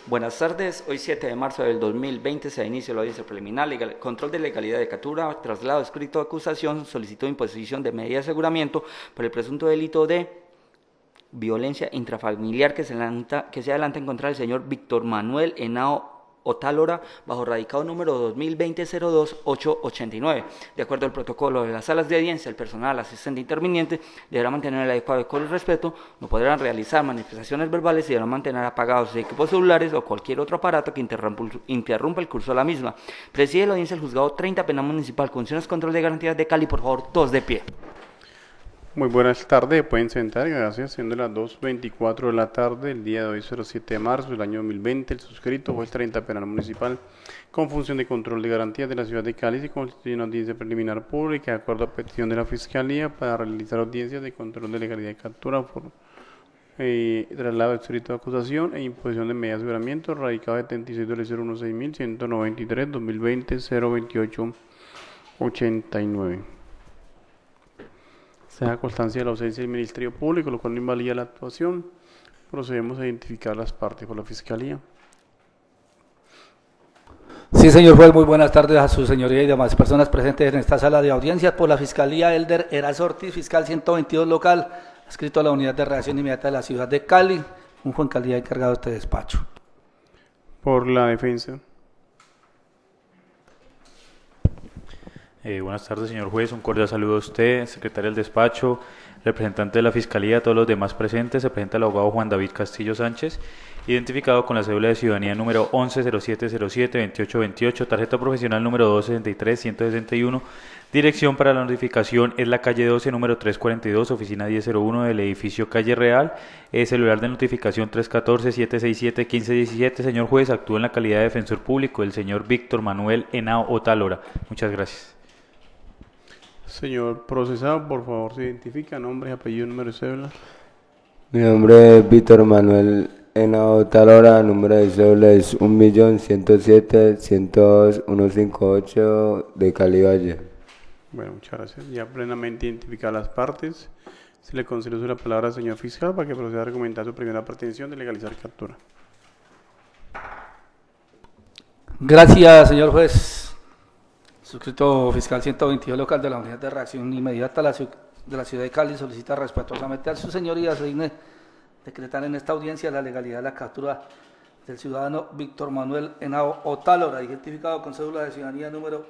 Buenas tardes, hoy 7 de marzo del 2020 se da inicio la audiencia preliminar, control de legalidad de captura, traslado escrito de acusación, solicitud de imposición de medida de aseguramiento por el presunto delito de violencia intrafamiliar que se adelanta en contra del señor Víctor Manuel Henao Otálora, bajo radicado número 2020-02-889. De acuerdo al protocolo de las salas de audiencia, el personal asistente interviniente deberá mantener el adecuado decoro y respeto, no podrán realizar manifestaciones verbales y deberán mantener apagados equipos celulares o cualquier otro aparato que interrumpa el curso de la misma. Preside la audiencia el juzgado 30 penal municipal, condiciones control de garantías de Cali, por favor, todos de pie. Muy buenas tardes, pueden sentar, gracias. Siendo las 2:24 de la tarde, el día de hoy, 07 de marzo del año 2020, el suscrito juez 30 penal municipal con función de control de garantías de la ciudad de Cali se constituye una audiencia preliminar pública de acuerdo a petición de la Fiscalía para realizar audiencias de control de legalidad de captura por traslado escrito de acusación e imposición de medida de aseguramiento radicado de 76.016.193 2020 02889. Se da constancia de la ausencia del Ministerio Público, lo cual no invalida la actuación. Procedemos a identificar las partes por la Fiscalía. Sí, señor juez, muy buenas tardes a su señoría y demás personas presentes en esta sala de audiencias. Por la Fiscalía, Elder Eras Ortiz, fiscal 122 local, adscrito a la Unidad de Reacción Inmediata de la ciudad de Cali, un juez en calidad de encargado de este despacho. Por la defensa. Buenas tardes, señor juez. Un cordial saludo a usted, secretario del despacho, representante de la Fiscalía, a todos los demás presentes. Se presenta el abogado Juan David Castillo Sánchez, identificado con la cédula de ciudadanía número 1107072828, tarjeta profesional número 263-161. Dirección para la notificación es la calle 12, número 342, oficina 1001 del edificio Calle Real. Celular de notificación 314-767-1517. Señor juez, actúa en la calidad de defensor público el señor Víctor Manuel Henao Otálora. Muchas gracias. Señor procesado, por favor, se identifica, nombre, apellido, número de cédula. Mi nombre es Víctor Manuel Henao Otálora, número de cédula es 1.107.102.158 de Cali Valle. Bueno, muchas gracias. Ya plenamente identificadas las partes, se le concede la palabra al señor fiscal para que proceda a argumentar su primera pretensión de legalizar captura. Gracias, señor juez. Suscrito fiscal 122 local de la Unidad de Reacción Inmediata de la ciudad de Cali solicita respetuosamente a su señoría se digne decretar en esta audiencia la legalidad de la captura del ciudadano Víctor Manuel Henao Otálora, identificado con cédula de ciudadanía número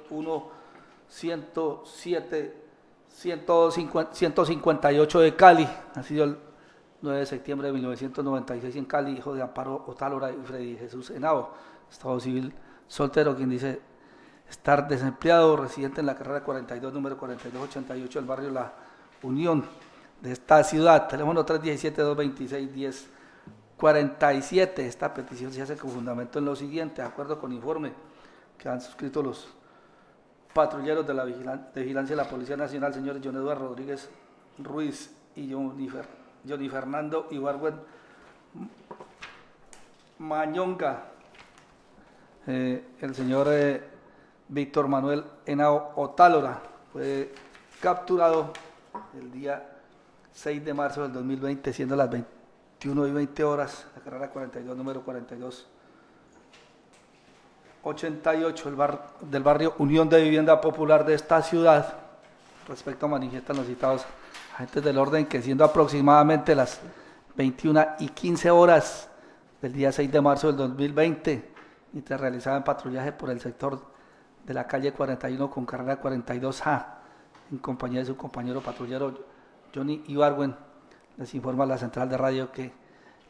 107.158 de Cali, nacido el 9 de septiembre de 1996 en Cali, hijo de Amparo Otálora y Freddy Jesús Henao, estado civil soltero, quien dice estar desempleado, residente en la carrera 42, número 4288 del barrio La Unión de esta ciudad. Teléfono 317-226-1047. Esta petición se hace con fundamento en lo siguiente, de acuerdo con informe que han suscrito los patrulleros de la vigilancia de la Policía Nacional, señores John Eduardo Rodríguez Ruiz y Johnny Fernando Ibargüen Mañonga. El señor Víctor Manuel Henao Otálora fue capturado el día 6 de marzo del 2020, siendo las 21:20 horas, la carrera 42, número 4288 del barrio Unión de Vivienda Popular de esta ciudad. Respecto a manifiestan los citados agentes del orden que siendo aproximadamente las 21:15 horas del día 6 de marzo del 2020, mientras realizaban patrullaje por el sector de la calle 41 con carrera 42A, en compañía de su compañero patrullero Johnny Ibargüen, les informa a la central de radio que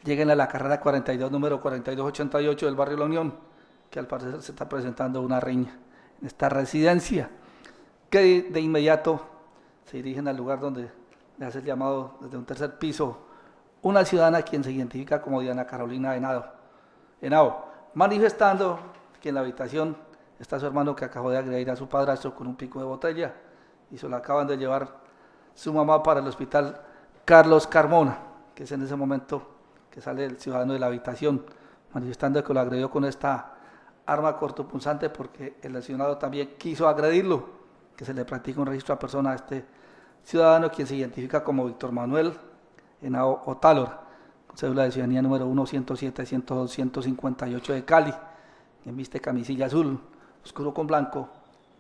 lleguen a la carrera 42, número 4288 del barrio La Unión, que al parecer se está presentando una riña en esta residencia, que de inmediato se dirigen al lugar donde le hace el llamado desde un tercer piso una ciudadana quien se identifica como Diana Carolina Henao, manifestando que en la habitación está su hermano que acabó de agredir a su padrastro con un pico de botella y se lo acaban de llevar su mamá para el hospital Carlos Carmona, que es en ese momento que sale el ciudadano de la habitación, manifestando que lo agredió con esta arma cortopunzante porque el lesionado también quiso agredirlo, que se le practique un registro a persona a este ciudadano, quien se identifica como Víctor Manuel Henao Otálora, con cédula de ciudadanía número 1-107-102-158 de Cali, quien viste camisilla azul, oscuro con blanco,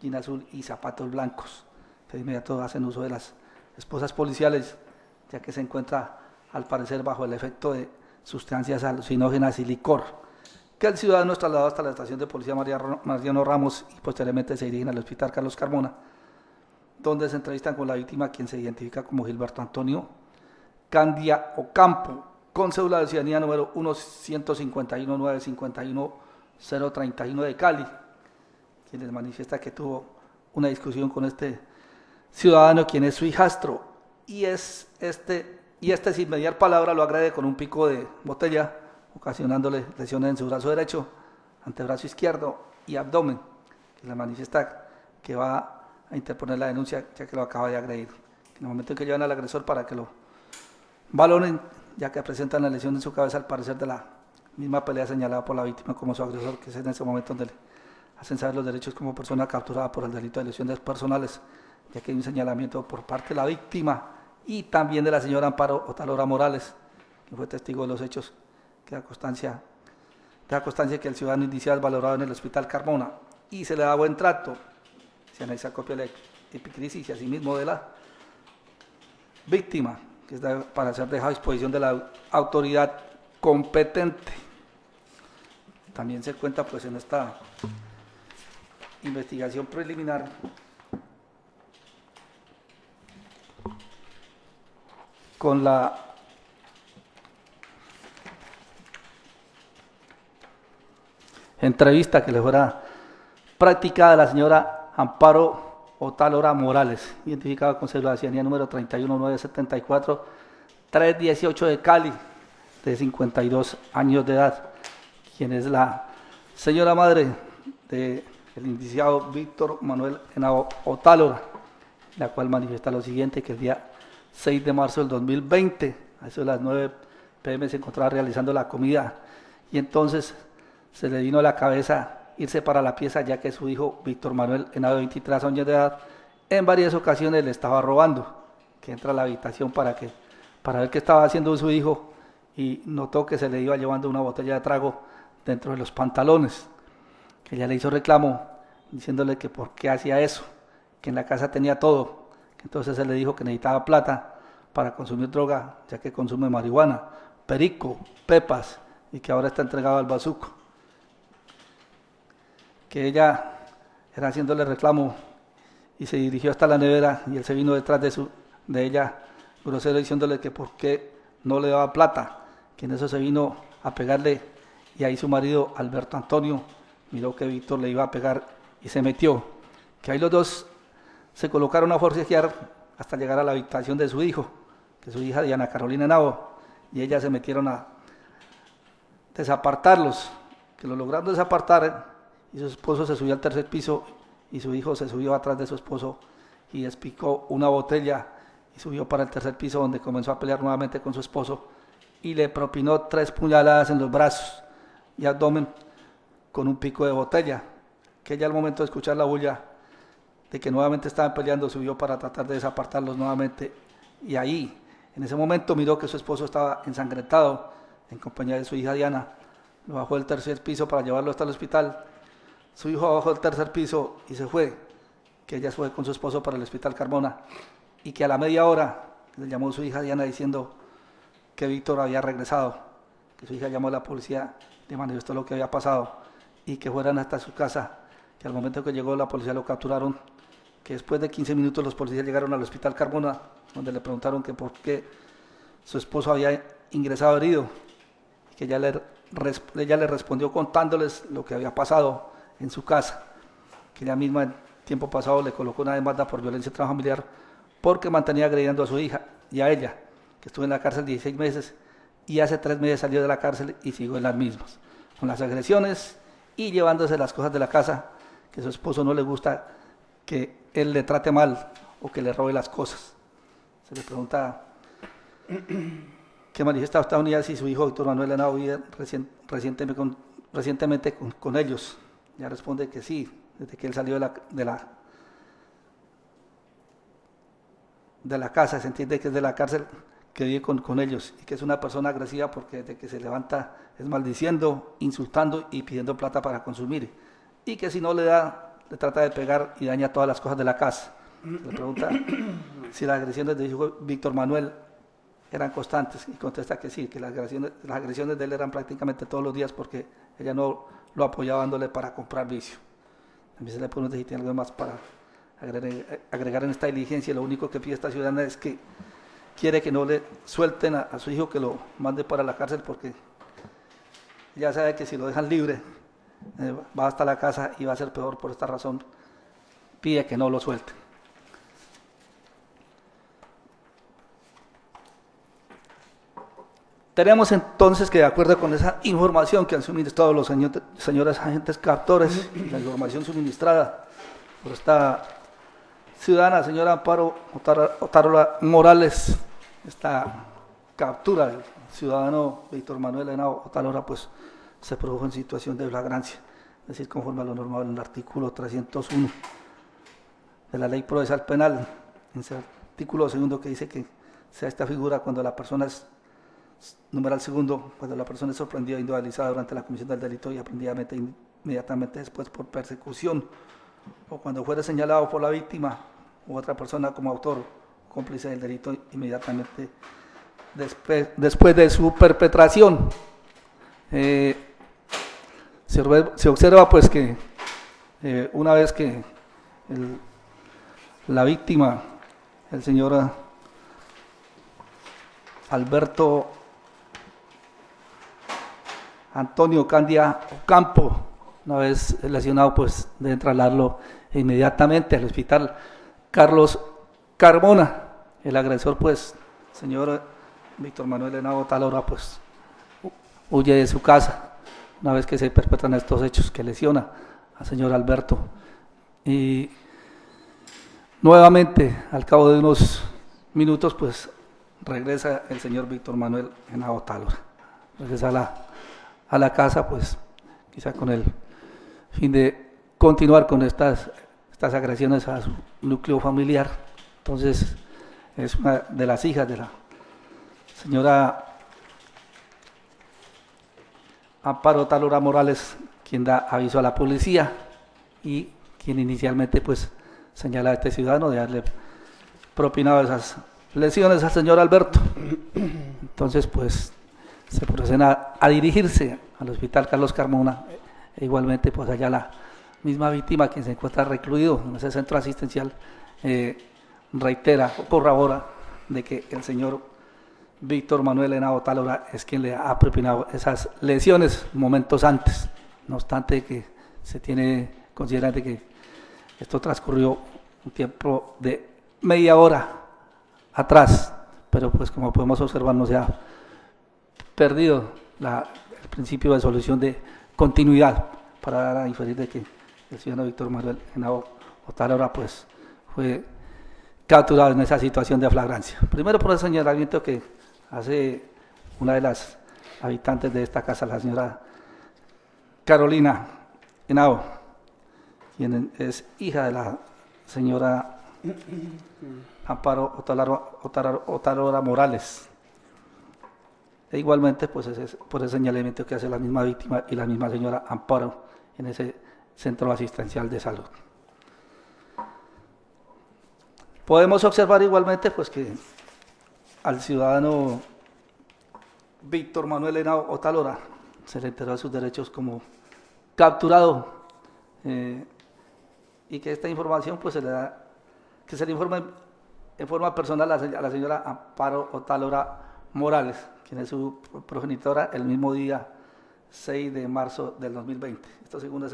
jean azul y zapatos blancos. De inmediato hacen uso de las esposas policiales, ya que se encuentra al parecer bajo el efecto de sustancias alucinógenas y licor, que el ciudadano es trasladado hasta la estación de policía Mariano Ramos y posteriormente se dirigen al hospital Carlos Carmona, donde se entrevistan con la víctima, quien se identifica como Gilberto Antonio Candia Ocampo, con cédula de ciudadanía número 1-151-951-031 de Cali, quien les manifiesta que tuvo una discusión con este ciudadano, quien es su hijastro, y este sin mediar palabra lo agrede con un pico de botella, ocasionándole lesiones en su brazo derecho, antebrazo izquierdo y abdomen, que le manifiesta que va a interponer la denuncia, ya que lo acaba de agredir. En el momento en que llevan al agresor para que lo valoren, ya que presentan la lesión en su cabeza, al parecer de la misma pelea señalada por la víctima como su agresor, que es en ese momento donde le hacen saber los derechos como persona capturada por el delito de lesiones personales, ya que hay un señalamiento por parte de la víctima y también de la señora Amparo Otálora Morales, que fue testigo de los hechos, que da constancia que el ciudadano inicial es valorado en el hospital Carmona y se le da buen trato. Se analiza copia de la epicrisis y asimismo de la víctima, que es para ser dejado a disposición de la autoridad competente. También se cuenta pues en esta investigación preliminar con la entrevista que le fuera practicada a la señora Amparo Otálora Morales, identificada con cédula de ciudadanía número 31974-318 de Cali, de 52 años de edad, quien es la señora madre del indiciado Víctor Manuel Henao Otálora, la cual manifiesta lo siguiente, que el día 6 de marzo del 2020, a eso de las 9 p.m. se encontraba realizando la comida y entonces se le vino a la cabeza irse para la pieza, ya que su hijo Víctor Manuel Henao, de 23 años de edad, en varias ocasiones le estaba robando, que entra a la habitación para ver qué estaba haciendo su hijo y notó que se le iba llevando una botella de trago dentro de los pantalones, que ella le hizo reclamo diciéndole que por qué hacía eso, que en la casa tenía todo, que entonces se le dijo que necesitaba plata para consumir droga, ya que consume marihuana, perico, pepas y que ahora está entregado al bazuco, que ella era haciéndole reclamo y se dirigió hasta la nevera y él se vino detrás de ella grosero diciéndole que por qué no le daba plata, que en eso se vino a pegarle y ahí su marido Alberto Antonio miró que Víctor le iba a pegar y se metió, que ahí los dos se colocaron a forcejear hasta llegar a la habitación de su hijo, que es su hija Diana Carolina Henao, y ellas se metieron a desapartarlos, que lo lograron desapartar y su esposo se subió al tercer piso y su hijo se subió atrás de su esposo y despicó una botella y subió para el tercer piso, donde comenzó a pelear nuevamente con su esposo y le propinó 3 puñaladas en los brazos y abdomen con un pico de botella, que ella al momento de escuchar la bulla de que nuevamente estaban peleando subió para tratar de desapartarlos nuevamente y ahí en ese momento miró que su esposo estaba ensangrentado en compañía de su hija Diana, lo bajó del tercer piso para llevarlo hasta el hospital. Su hijo bajó del tercer piso y se fue, que ella fue con su esposo para el hospital Carmona y que a la media hora le llamó su hija Diana diciendo que Víctor había regresado, que su hija llamó a la policía, le manifestó lo que había pasado y que fueran hasta su casa, que al momento que llegó la policía lo capturaron, que después de 15 minutos los policías llegaron al hospital Carmona, donde le preguntaron que por qué su esposo había ingresado herido, y que ella le respondió contándoles lo que había pasado en su casa, que ella misma en tiempo pasado le colocó una demanda por violencia intrafamiliar porque mantenía agrediendo a su hija y a ella, que estuvo en la cárcel 16 meses y hace 3 meses salió de la cárcel y siguió en las mismas, con las agresiones y llevándose las cosas de la casa, que a su esposo no le gusta que él le trate mal o que le robe las cosas. Se le pregunta qué manifiesta esta unidad si su hijo Víctor Manuel Henao vive recientemente con ellos. Ya responde que sí, desde que él salió de de la casa, se entiende que es de la cárcel, que vive con ellos y que es una persona agresiva porque desde que se levanta es maldiciendo, insultando y pidiendo plata para consumir, y que si no le da, le trata de pegar y daña todas las cosas de la casa. Le pregunta si las agresiones de hijo Víctor Manuel eran constantes y contesta que sí, que las agresiones de él eran prácticamente todos los días porque ella no lo apoyaba dándole para comprar vicio. También se le pregunta si tiene algo más para agregar en esta diligencia. Lo único que pide esta ciudadana es que quiere que no le suelten a su hijo, que lo mande para la cárcel, porque ya sabe que si lo dejan libre va hasta la casa y va a ser peor. Por esta razón pide que no lo suelten. Tenemos entonces que, de acuerdo con esa información que han suministrado los señores agentes captores, la información suministrada por esta ciudadana, señora Amparo Otárola Morales, esta captura del ciudadano Víctor Manuel Henao Otárola, pues se produjo en situación de flagrancia, es decir, conforme a lo normado en el artículo 301 de la Ley Procesal Penal, en ese artículo segundo que dice que sea esta figura cuando la persona es, numeral segundo, cuando la persona es sorprendida e individualizada durante la comisión del delito y aprendidamente inmediatamente después por persecución, o cuando fuere señalado por la víctima u otra persona como autor o cómplice del delito inmediatamente después de su perpetración. Se observa pues que una vez que la víctima, el señor Alberto Antonio Candia Ocampo, una vez lesionado, pues deben trasladarlo inmediatamente al hospital Carlos Carmona. El agresor, pues, señor Víctor Manuel Henao Otárola, pues huye de su casa una vez que se perpetran estos hechos que lesiona al señor Alberto. Y nuevamente, al cabo de unos minutos, pues regresa el señor Víctor Manuel Henao Otárola. Regresa a la casa, pues quizá con el fin de continuar con estas agresiones a su núcleo familiar. Entonces es una de las hijas de la señora Amparo Otárola Morales quien da aviso a la policía y quien inicialmente pues señala a este ciudadano de haberle propinado esas lesiones al señor Alberto. Entonces pues se proceden a dirigirse al hospital Carlos Carmona, e igualmente pues allá la misma víctima, quien se encuentra recluido en ese centro asistencial, reitera o corrobora de que el señor Víctor Manuel Henao Otárola es quien le ha propinado esas lesiones momentos antes. No obstante que se tiene considerado que esto transcurrió un tiempo de media hora atrás, pero pues como podemos observar no se ha perdido el principio de solución de continuidad para dar a inferir de que el ciudadano Víctor Manuel Henao Otárola pues fue capturado en esa situación de flagrancia. Primero por el señalamiento que hace una de las habitantes de esta casa, la señora Carolina Henao, quien es hija de la señora Amparo Otárola Morales. E igualmente, pues es por el señalamiento que hace la misma víctima y la misma señora Amparo en ese centro asistencial de salud. Podemos observar igualmente pues que al ciudadano Víctor Manuel Henao Otárola se le enteró de sus derechos como capturado, y que esta información pues que se le informe en forma personal a la señora Amparo Otárola Morales, quien es su progenitora, el mismo día 6 de marzo del 2020. Esto según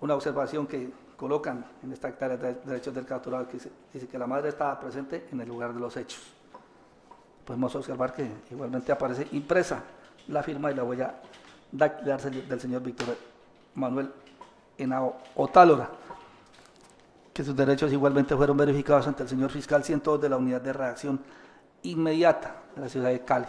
una observación que colocan en esta acta de derechos del capturado, que dice que la madre estaba presente en el lugar de los hechos. Podemos observar que igualmente aparece impresa la firma y la huella dactilar del señor Víctor Manuel Henao Otárola, que sus derechos igualmente fueron verificados ante el señor fiscal 102 de la Unidad de Reacción Inmediata de la ciudad de Cali.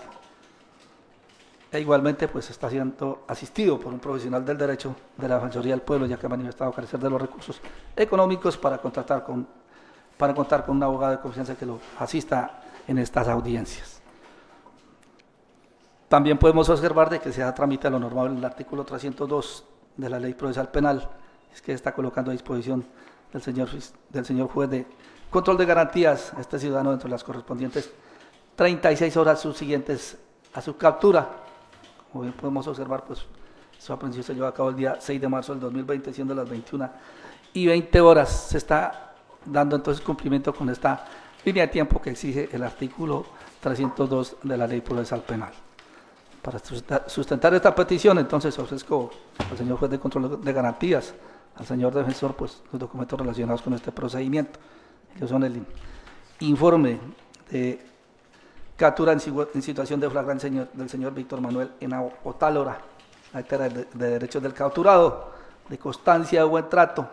E igualmente pues está siendo asistido por un profesional del derecho de la Defensoría del Pueblo, ya que ha manifestado carecer de los recursos económicos para contratar con para contar con un abogado de confianza que lo asista en estas audiencias. También podemos observar de que se da trámite a lo normal en el artículo 302 de la Ley Procesal Penal, es que está colocando a disposición del señor juez de control de garantías a este ciudadano dentro de las correspondientes 36 horas subsiguientes a su captura. Como bien podemos observar, pues su aprehensión se llevó a cabo el día 6 de marzo del 2020, siendo las 21:20. Se está dando entonces cumplimiento con esta línea de tiempo que exige el artículo 302 de la Ley Procesal Penal. Para sustentar esta petición, entonces ofrezco al señor juez de control de garantías, al señor defensor, pues los documentos relacionados con este procedimiento. Ellos son el informe de captura en situación de flagrancia del señor Víctor Manuel Henao Otálora, la acta de derechos del capturado, de constancia de buen trato,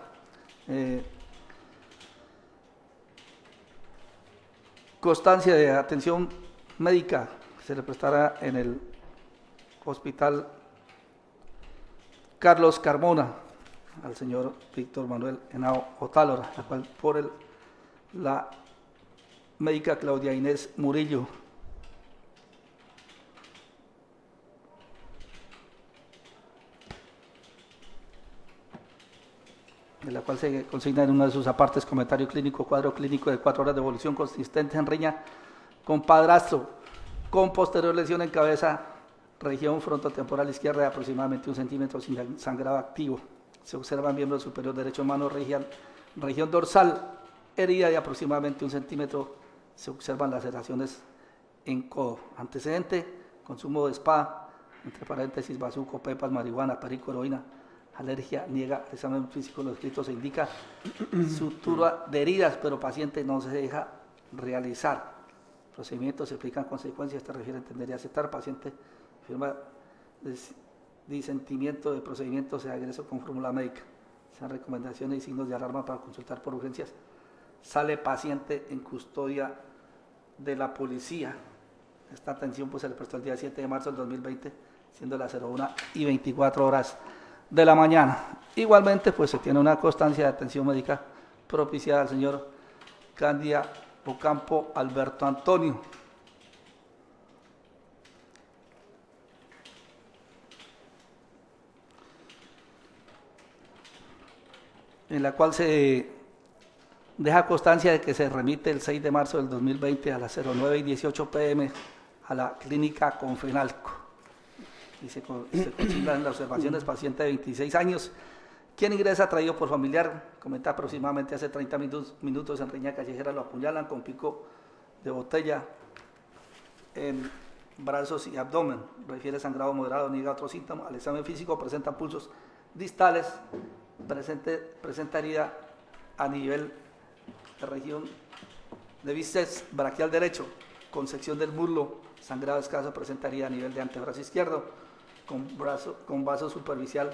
constancia de atención médica que se le prestará en el Hospital Carlos Carmona al señor Víctor Manuel Henao Otálora, la cual por la médica Claudia Inés Murillo. En la cual se consigna en uno de sus apartes comentario clínico, cuadro clínico de 4 horas de evolución consistente en riña con padrastro, con posterior lesión en cabeza, región frontotemporal izquierda de aproximadamente 1 centímetro sin sangrado activo. Se observa miembro superior derecho mano, región dorsal, herida de aproximadamente 1 centímetro. Se observan laceraciones en codo. Antecedente, consumo de spa, entre paréntesis, bazuco, pepas, marihuana, perico, heroína. Alergia, niega el examen físico, los escritos se indica sutura de heridas, pero paciente no se deja realizar. Procedimientos se explican consecuencias, te refiere a entender y aceptar. Paciente firma disentimiento de procedimiento, se agreso con fórmula médica. Sean recomendaciones y signos de alarma para consultar por urgencias. Sale paciente en custodia de la policía. Esta atención pues se le prestó el día 7 de marzo del 2020, siendo las 01:24 de la mañana. Igualmente, pues se tiene una constancia de atención médica propiciada al señor Candia Ocampo Alberto Antonio. En la cual se deja constancia de que se remite el 6 de marzo del 2020 a las 09:18 p.m. a la clínica Confenalco. Y se consignan las observaciones paciente de 26 años, quien ingresa traído por familiar, comenta aproximadamente hace 30 minutos en riña callejera, lo apuñalan con pico de botella en brazos y abdomen, refiere sangrado moderado, niega otros síntomas. Al examen físico presenta pulsos distales, presenta herida a nivel de región de bíceps braquial derecho, con sección del muslo, sangrado escaso, presenta herida a nivel de antebrazo izquierdo, con vaso superficial,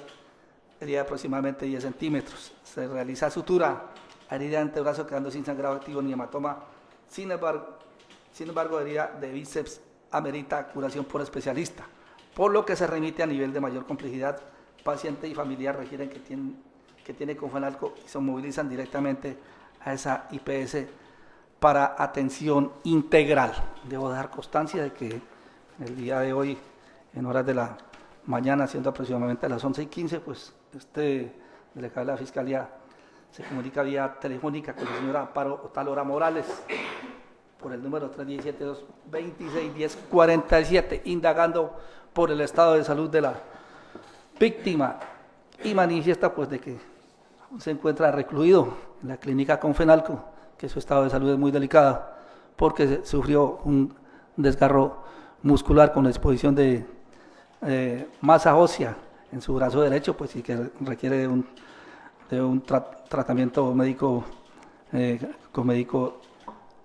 herida de aproximadamente 10 centímetros. Se realiza sutura, herida de antebrazo quedando sin sangrado activo ni hematoma. Sin embargo, herida de bíceps amerita curación por especialista, por lo que se remite a nivel de mayor complejidad. Paciente y familiar requieren que tiene Confenalco y se movilizan directamente a esa IPS para atención integral. Debo dar constancia de que el día de hoy, en horas de la mañana, siendo aproximadamente a las 11:15, pues delegado de la Fiscalía se comunica vía telefónica con la señora Amparo Otálora Morales por el número 317-226-1047, indagando por el estado de salud de la víctima, y manifiesta pues de que se encuentra recluido en la clínica Confenalco, que su estado de salud es muy delicado porque sufrió un desgarro muscular con exposición de masa ósea en su brazo derecho, pues, y que requiere de un tratamiento médico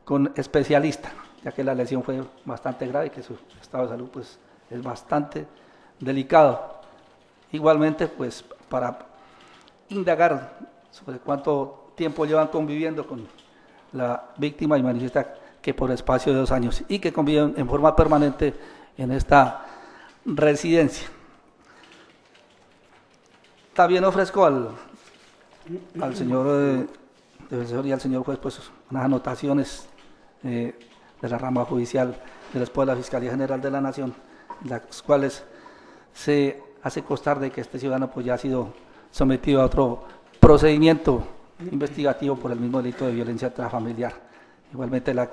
con especialista, ya que la lesión fue bastante grave y que su estado de salud pues es bastante delicado. Igualmente, pues, para indagar sobre cuánto tiempo llevan conviviendo con la víctima, y manifiesta que por espacio de 2 años y que conviven en forma permanente en esta residencia. También ofrezco al señor defensoría del señor juez, pues unas anotaciones de la rama judicial después de la Fiscalía General de la Nación, las cuales se hace constar de que este ciudadano pues ya ha sido sometido a otro procedimiento investigativo por el mismo delito de violencia intrafamiliar. Igualmente la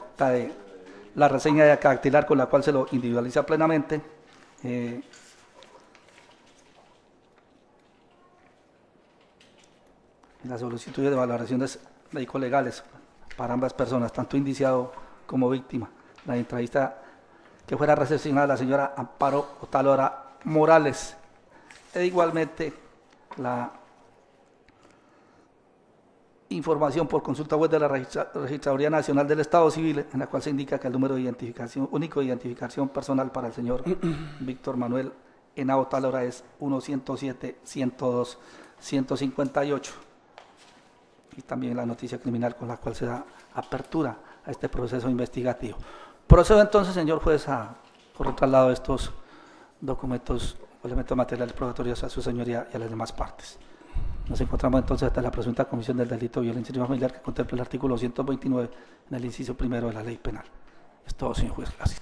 reseña de acta dactilar con la cual se lo individualiza plenamente. La solicitud de valoraciones médico-legales para ambas personas, tanto indiciado como víctima. La entrevista que fuera recepcionada la señora Amparo Otalora Morales. E igualmente la información por consulta web de la Registraduría Nacional del Estado Civil, en la cual se indica que el número de identificación, único de identificación personal para el señor Víctor Manuel Henao Talora es 1-107-102-158. Y también la noticia criminal con la cual se da apertura a este proceso investigativo. Procedo entonces, señor juez, por el traslado de estos documentos o elementos materiales probatorios a su señoría y a las demás partes. Nos encontramos entonces ante la presunta comisión del delito de violencia familiar que contempla el artículo 129 en el inciso primero de la ley penal. Es todo, señor juez. Gracias.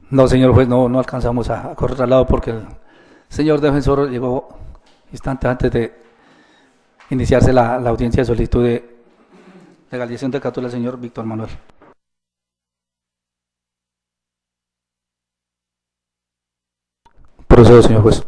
No, señor juez, no alcanzamos a correr al lado porque el señor defensor llegó instantes antes de iniciarse la audiencia de solicitud de legalización de captura del señor Víctor Manuel. Procedo, señor juez.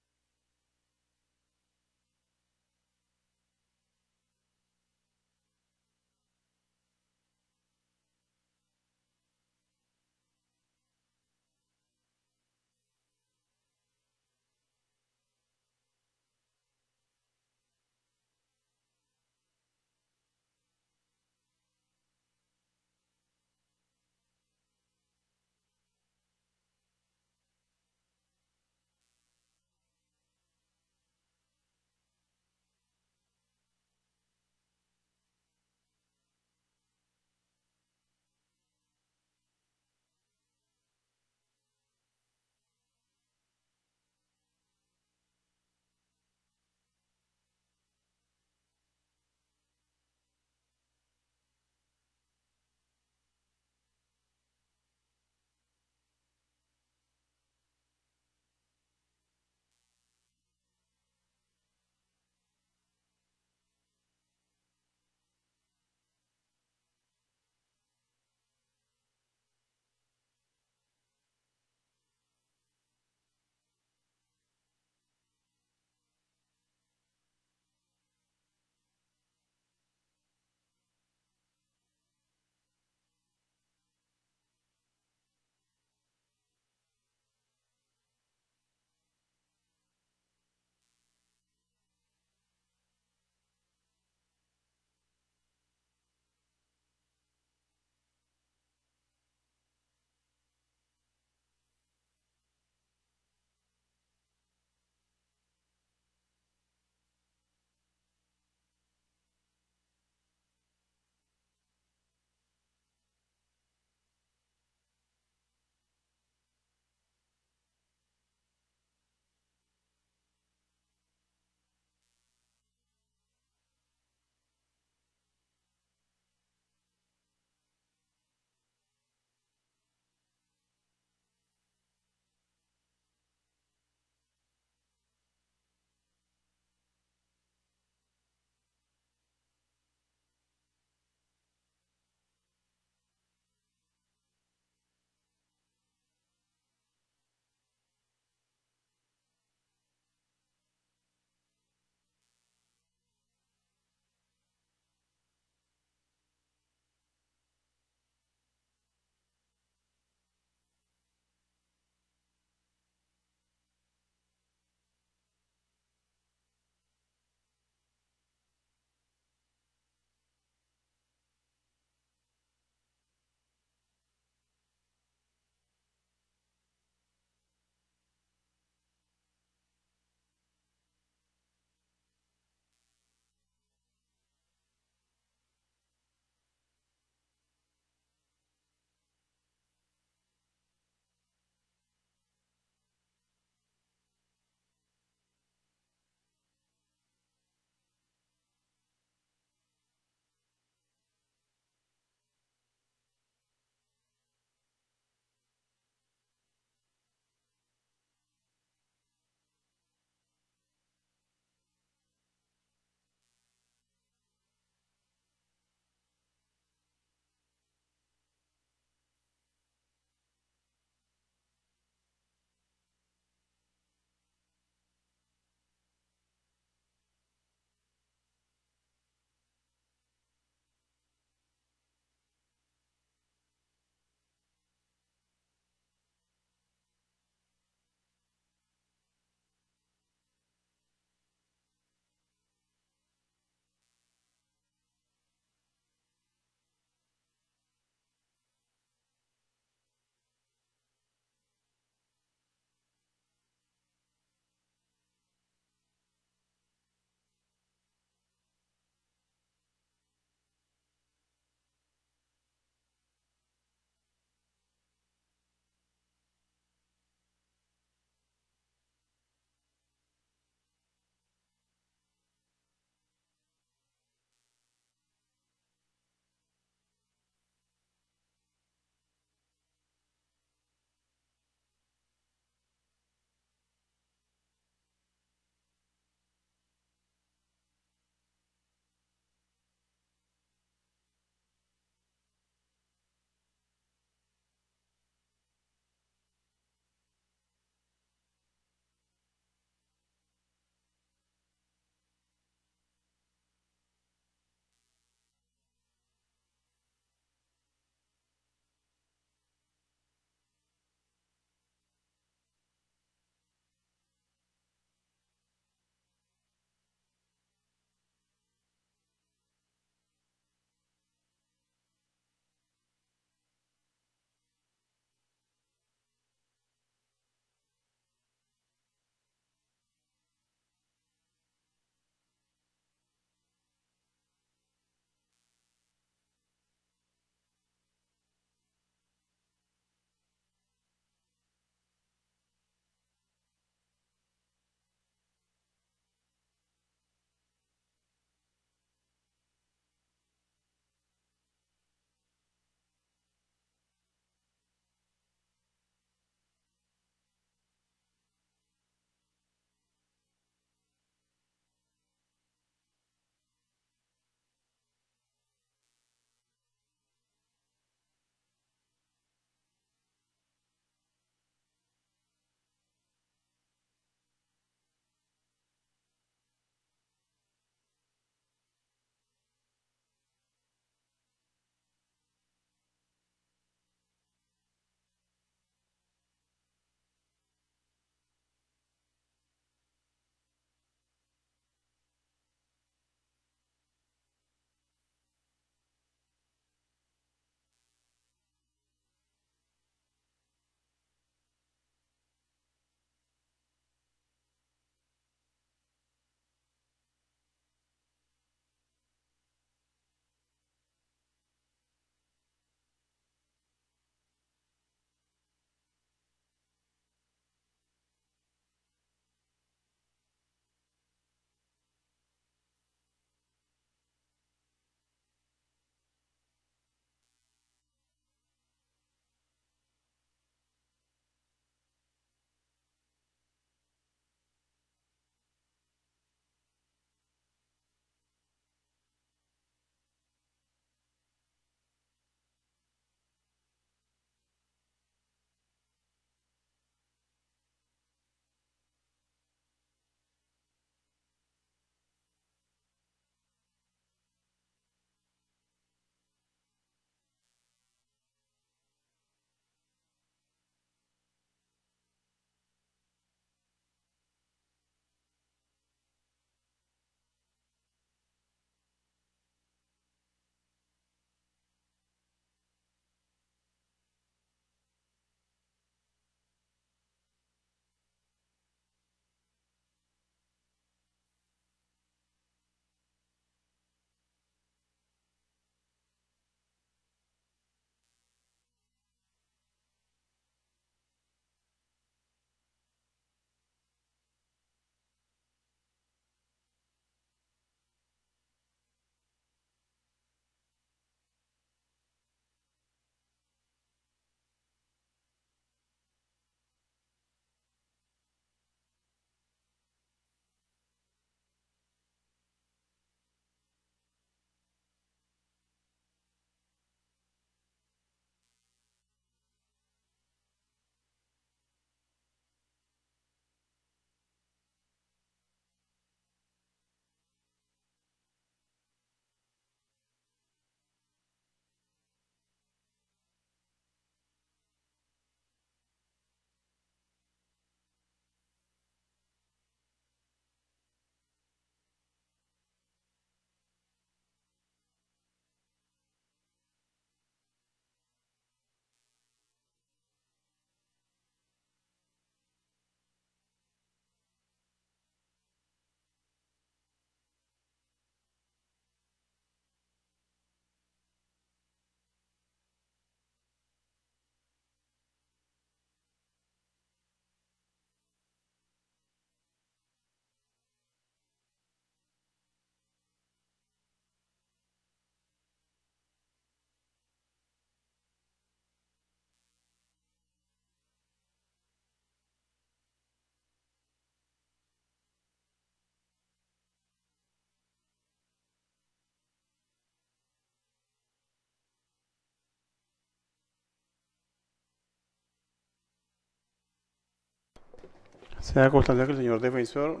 Se da constancia que el señor defensor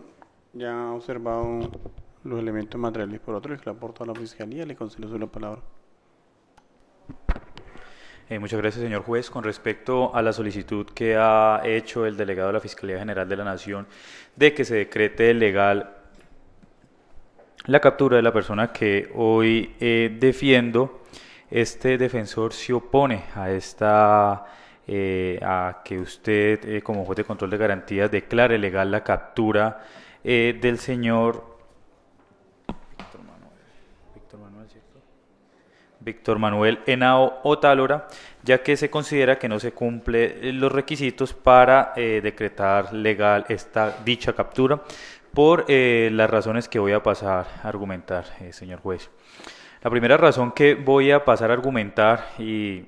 ya ha observado los elementos materiales por otro y que le aporta a la Fiscalía. Le concedo la palabra. Muchas gracias, señor juez. Con respecto a la solicitud que ha hecho el delegado de la Fiscalía General de la Nación de que se decrete legal la captura de la persona que hoy defiendo, este defensor se opone a a que usted, como juez de control de garantías, declare legal la captura del señor Víctor Manuel Henao Otálora, ya que se considera que no se cumplen los requisitos para decretar legal dicha captura por las razones que voy a pasar a argumentar, señor juez. La primera razón que voy a pasar a argumentar y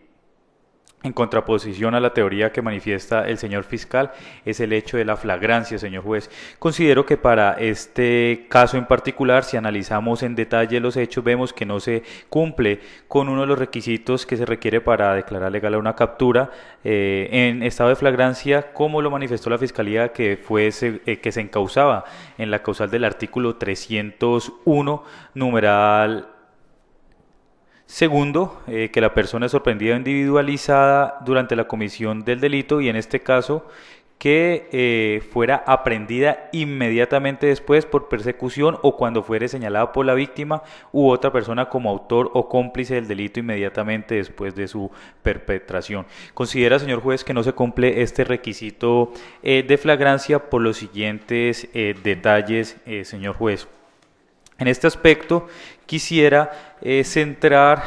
en contraposición a la teoría que manifiesta el señor fiscal es el hecho de la flagrancia, señor juez. Considero que para este caso en particular, si analizamos en detalle los hechos, vemos que no se cumple con uno de los requisitos que se requiere para declarar legal a una captura en estado de flagrancia, como lo manifestó la Fiscalía que se encausaba en la causal del artículo 301, numeral segundo, que la persona es sorprendida o individualizada durante la comisión del delito y en este caso que fuera aprendida inmediatamente después por persecución o cuando fuere señalada por la víctima u otra persona como autor o cómplice del delito inmediatamente después de su perpetración. Considera, señor juez, que no se cumple este requisito de flagrancia por los siguientes detalles, señor juez. En este aspecto quisiera centrar,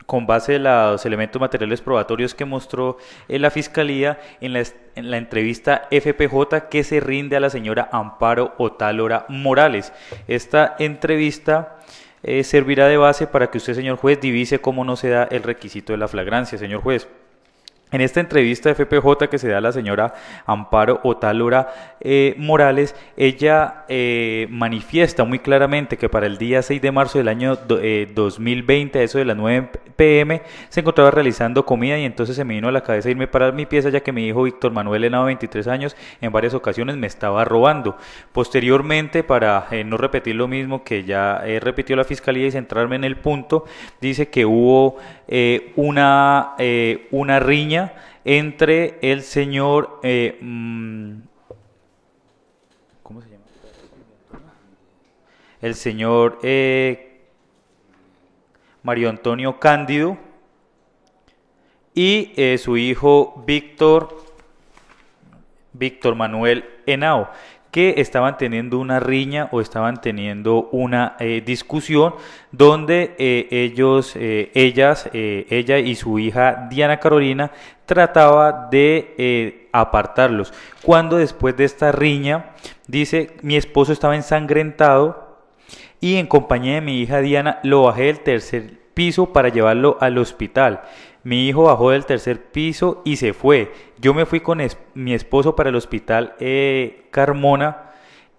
con base en los elementos materiales probatorios que mostró la Fiscalía en la entrevista FPJ que se rinde a la señora Amparo Otálora Morales. Esta entrevista servirá de base para que usted, señor juez, divise cómo no se da el requisito de la flagrancia, señor juez. En esta entrevista de FPJ que se da a la señora Amparo Otálora Morales, ella manifiesta muy claramente que para el día 6 de marzo del año 2020, a eso de las 9 p.m., se encontraba realizando comida y entonces se me vino a la cabeza irme para mi pieza ya que mi hijo Víctor Manuel Henao, 23 años, en varias ocasiones me estaba robando. Posteriormente, para no repetir lo mismo que ya repitió la Fiscalía y centrarme en el punto, dice que hubo una riña entre el señor ¿cómo se llama? El señor Mario Antonio Cándido y su hijo Víctor Manuel Henao, que estaban teniendo una riña o estaban teniendo una discusión donde ella y su hija Diana Carolina trataba de apartarlos. Cuando después de esta riña, dice, mi esposo estaba ensangrentado y en compañía de mi hija Diana lo bajé del tercer piso para llevarlo al hospital. Mi hijo bajó del tercer piso y se fue. Yo me fui con mi esposo para el hospital Carmona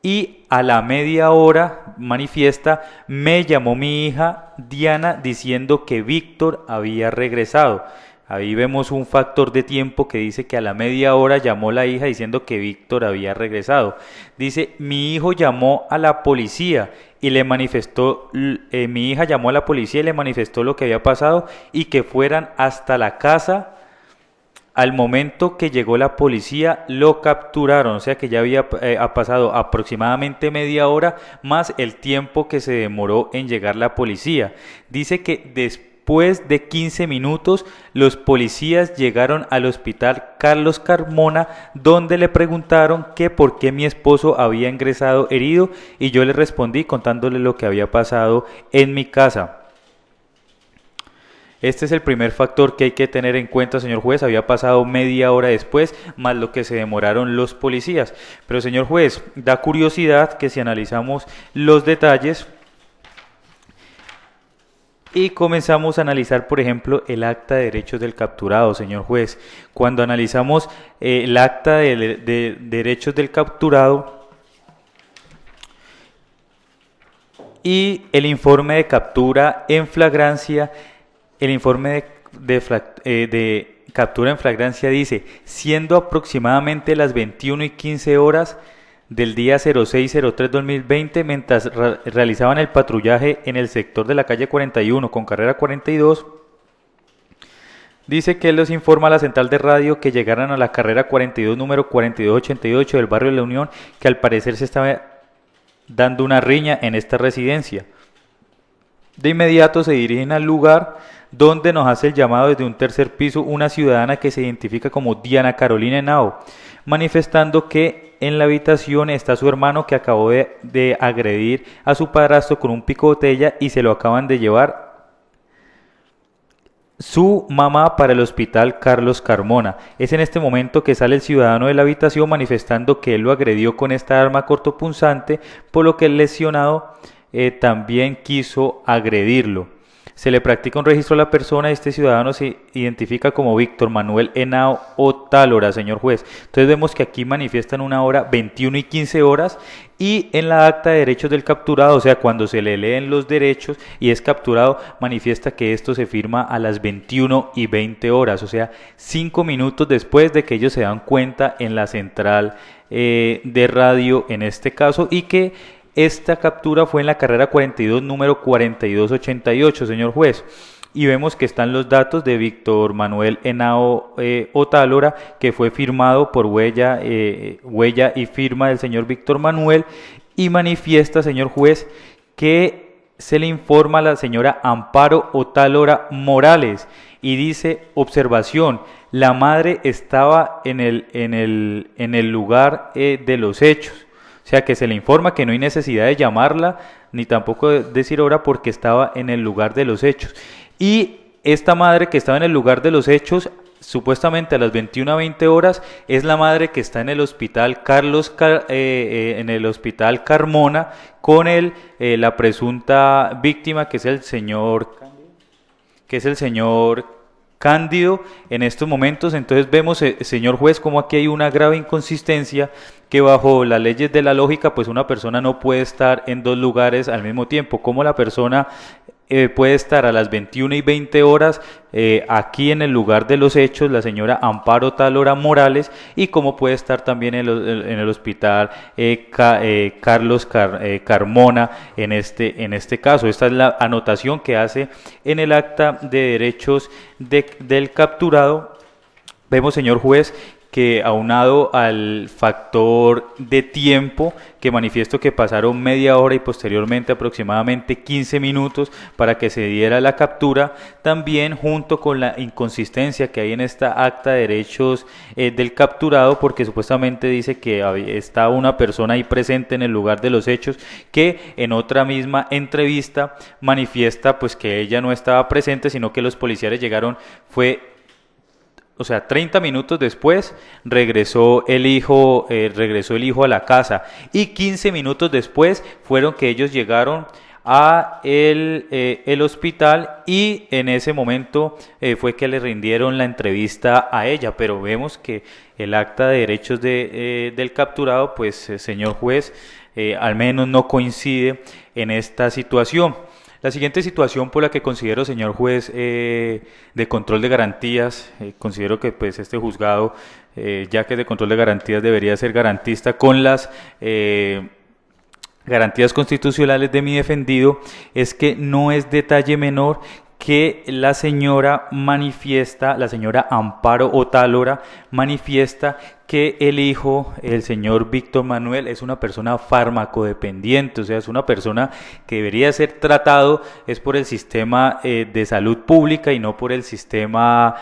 y a la media hora, manifiesta, me llamó mi hija Diana diciendo que Víctor había regresado. Ahí vemos un factor de tiempo que dice que a la media hora llamó la hija diciendo que Víctor había regresado. Dice, mi hijo llamó a la policía y le manifestó, mi hija llamó a la policía y le manifestó lo que había pasado y que fueran hasta la casa. Al momento que llegó la policía lo capturaron, o sea que ya había pasado aproximadamente media hora más el tiempo que se demoró en llegar la policía. Dice que después de 15 minutos los policías llegaron al hospital Carlos Carmona, donde le preguntaron que por qué mi esposo había ingresado herido y yo le respondí contándole lo que había pasado en mi casa. Este es el primer factor que hay que tener en cuenta, señor juez. Había pasado media hora después, más lo que se demoraron los policías. Pero, señor juez, da curiosidad que si analizamos los detalles y comenzamos a analizar, por ejemplo, el acta de derechos del capturado, señor juez. Cuando analizamos el acta de derechos del capturado y el informe de captura en flagrancia, el informe captura en flagrancia dice, siendo aproximadamente las 21:15 del día 06/03/2020, mientras realizaban el patrullaje en el sector de la calle 41 con carrera 42, dice que él les informa a la central de radio que llegaran a la carrera 42, número 4288 del barrio de La Unión, que al parecer se estaba dando una riña en esta residencia. De inmediato se dirigen al lugar, donde nos hace el llamado desde un tercer piso una ciudadana que se identifica como Diana Carolina Henao, manifestando que en la habitación está su hermano, que acabó de agredir a su padrastro con un pico de botella y se lo acaban de llevar su mamá para el hospital Carlos Carmona. Es en este momento que sale el ciudadano de la habitación manifestando que él lo agredió con esta arma cortopunzante, por lo que el lesionado también quiso agredirlo. Se le practica un registro a la persona y este ciudadano se identifica como Víctor Manuel Henao Otálora, señor juez. Entonces vemos que aquí manifiestan una hora 21:15 y en la acta de derechos del capturado, o sea, cuando se le leen los derechos y es capturado, manifiesta que esto se firma a las 21:20, o sea, 5 minutos después de que ellos se dan cuenta en la central de radio en este caso, y que esta captura fue en la carrera 42, número 4288, señor juez. Y vemos que están los datos de Víctor Manuel Henao Otálora, que fue firmado por huella y firma del señor Víctor Manuel, y manifiesta, señor juez, que se le informa a la señora Amparo Otálora Morales y dice, observación, la madre estaba en el lugar de los hechos. O sea, que se le informa que no hay necesidad de llamarla, ni tampoco de decir hora, porque estaba en el lugar de los hechos. Y esta madre que estaba en el lugar de los hechos, supuestamente a las 21:20, es la madre que está en el hospital en el hospital Carmona, con la presunta víctima, que es el señor Cándido en estos momentos. Entonces vemos, señor juez, como aquí hay una grave inconsistencia, que bajo las leyes de la lógica, pues una persona no puede estar en dos lugares al mismo tiempo. Como la persona puede estar a las 21:20 aquí en el lugar de los hechos, la señora Amparo Otálora Morales, y cómo puede estar también en el hospital Carlos Carmona en este caso. Esta es la anotación que hace en el acta de derechos del capturado. Vemos, señor juez, que aunado al factor de tiempo, que manifiesto que pasaron media hora y posteriormente aproximadamente 15 minutos para que se diera la captura, también junto con la inconsistencia que hay en esta acta de derechos del capturado, porque supuestamente dice que está una persona ahí presente en el lugar de los hechos, que en otra misma entrevista manifiesta pues que ella no estaba presente, sino que los policiales llegaron, 30 minutos después regresó el hijo a la casa, y 15 minutos después fueron que ellos llegaron a el hospital, y en ese momento fue que le rindieron la entrevista a ella. Pero vemos que el acta de derechos del capturado, pues señor juez, al menos no coincide en esta situación. La siguiente situación por la que considero, señor juez, de control de garantías, considero que pues este juzgado, ya que es de control de garantías, debería ser garantista con las garantías constitucionales de mi defendido, es que no es detalle menor que la señora Amparo Otálora, manifiesta que el hijo, el señor Víctor Manuel, es una persona farmacodependiente, o sea, es una persona que debería ser tratado es por el sistema de salud pública y no por el sistema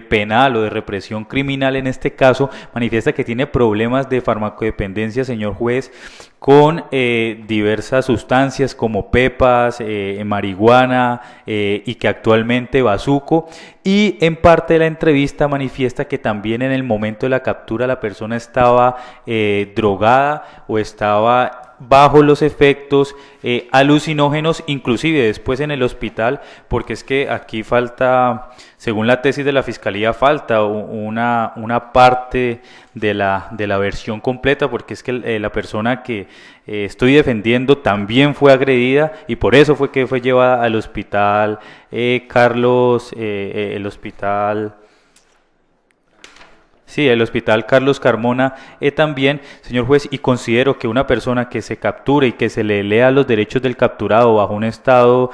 penal o de represión criminal. En este caso, manifiesta que tiene problemas de farmacodependencia, señor juez, con diversas sustancias como pepas, marihuana y que actualmente bazuco, y en parte de la entrevista manifiesta que también en el momento de la captura la persona estaba drogada o estaba bajo los efectos alucinógenos, inclusive después en el hospital, porque es que aquí falta, según la tesis de la Fiscalía, falta una parte de la versión completa, porque es que la persona que estoy defendiendo también fue agredida, y por eso fue que fue llevada al hospital el hospital Sí, el hospital Carlos Carmona también, señor juez, y considero que una persona que se capture y que se le lea los derechos del capturado bajo un estado,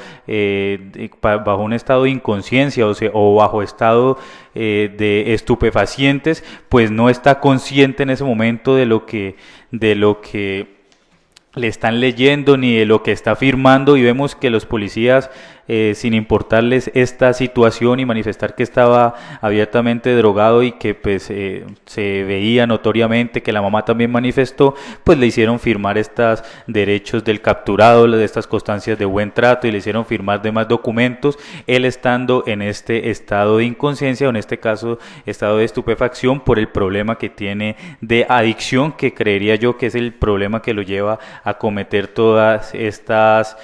bajo un estado de inconsciencia o bajo estado de estupefacientes, pues no está consciente en ese momento de lo que le están leyendo ni de lo que está firmando, y vemos que los policías, sin importarles esta situación y manifestar que estaba abiertamente drogado y que pues se veía notoriamente que la mamá también manifestó, pues le hicieron firmar estos derechos del capturado, de estas constancias de buen trato, y le hicieron firmar demás documentos, él estando en este estado de inconsciencia, o en este caso estado de estupefacción, por el problema que tiene de adicción, que creería yo que es el problema que lo lleva a cometer todas estas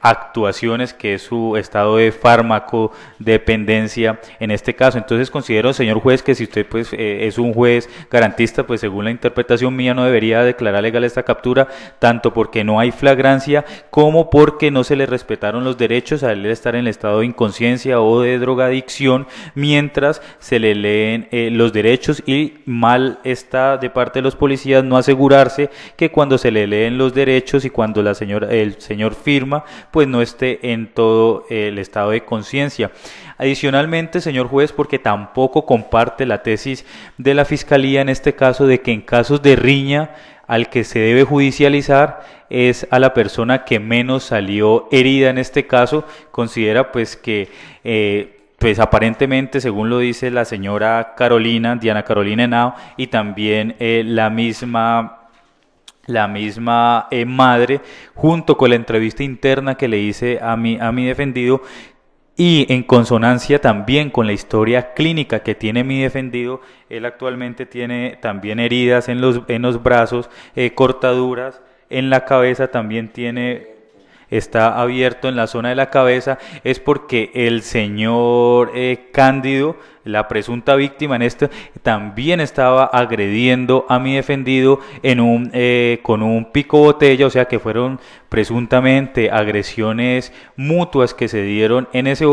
actuaciones, que es su estado de fármaco dependencia en este caso. Entonces considero, señor juez, que si usted pues es un juez garantista, pues según la interpretación mía no debería declarar legal esta captura, tanto porque no hay flagrancia como porque no se le respetaron los derechos al estar en el estado de inconsciencia o de drogadicción mientras se le leen los derechos, y mal está de parte de los policías no asegurarse que cuando se le leen los derechos y cuando el señor firma, pues no esté en todo el estado de conciencia. Adicionalmente, señor juez, porque tampoco comparte la tesis de la Fiscalía en este caso, de que en casos de riña al que se debe judicializar es a la persona que menos salió herida en este caso. Considera pues que pues aparentemente, según lo dice la señora Carolina, Diana Carolina Henao, y también la misma madre, junto con la entrevista interna que le hice a mi defendido, y en consonancia también con la historia clínica que tiene mi defendido, él actualmente tiene también heridas en los brazos, cortaduras en la cabeza, también está abierto en la zona de la cabeza, es porque el señor Cándido, la presunta víctima en esto, también estaba agrediendo a mi defendido con un pico botella, o sea que fueron presuntamente agresiones mutuas que se dieron en ese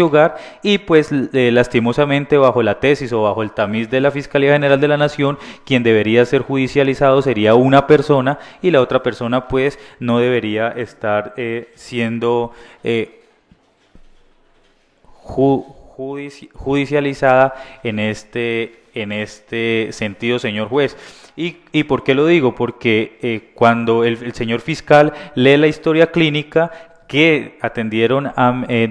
hogar, y pues lastimosamente bajo la tesis o bajo el tamiz de la Fiscalía General de la Nación, quien debería ser judicializado sería una persona, y la otra persona pues no debería estar siendo judicializada en este sentido, señor juez. ¿Y por qué lo digo? Porque cuando el señor fiscal lee la historia clínica que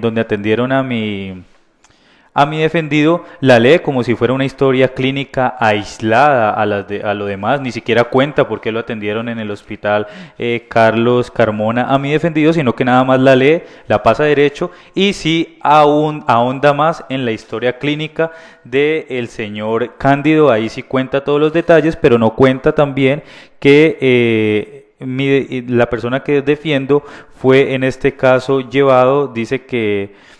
donde atendieron a mi defendido, la lee como si fuera una historia clínica aislada a lo demás, ni siquiera cuenta por qué lo atendieron en el hospital Carlos Carmona a mi defendido, sino que nada más la lee, la pasa derecho, y sí ahonda más en la historia clínica del señor Cándido. Ahí sí cuenta todos los detalles, pero no cuenta también que la persona que defiendo fue en este caso llevado, dice que